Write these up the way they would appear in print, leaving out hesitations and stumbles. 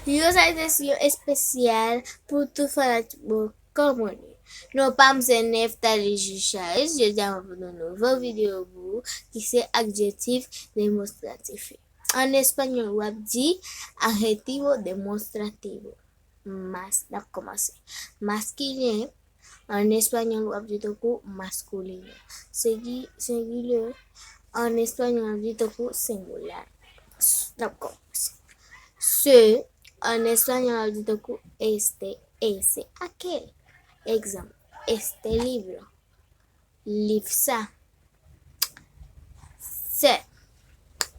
Yo salutación especial pour tout fanatique commun. Nous sommes en Neftali Juchage. Je viens pour une nouvelle vidéo qui c'est adjectif démonstratif. En espagnol, on dit adjetivo demostrativo. Más, la commencer. Masculin. En espagnol, on dit masculino. Singulier. En espagnol, on dit singular. La commencer. Ce, en español digo este, ese, aquel. Exam, este libro. Livsa. Se,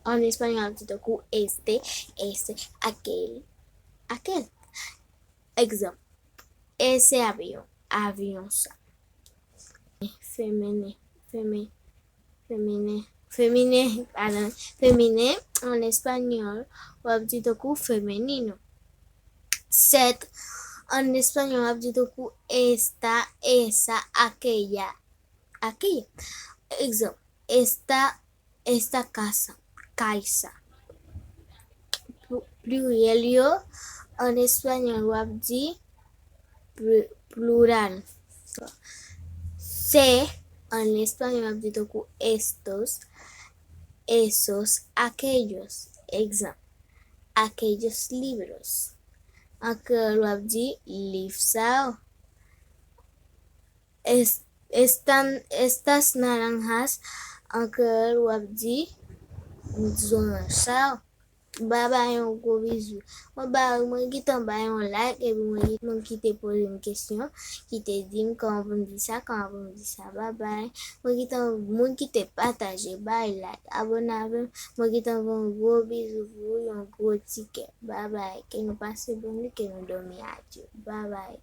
en español digo este, ese, aquel, aquel. Exam, ese avión, avionsa. Femine, pardon, femine en español digo femenino. Set, en español digo esta, esa, aquella, aquella. Example, esta casa, Pluriel, en español plural. Se, en español digo estos, esos, aquellos. Example, aquellos libros. Aquel livsao. Estas naranjas, aquel zonasao. Bye bye, un gros bisou. Bye, moi qui t'envoie un like et moi qui te pose une question, qui te dit comment vous me dites ça, Bye bye. Moi qui te partage, bye like, abonnez-vous. Moi qui t'envoie un gros bisou, un gros ticket. Bye bye. Que nous passe bonne nuit, que nous dormions. Adieu. Bye bye.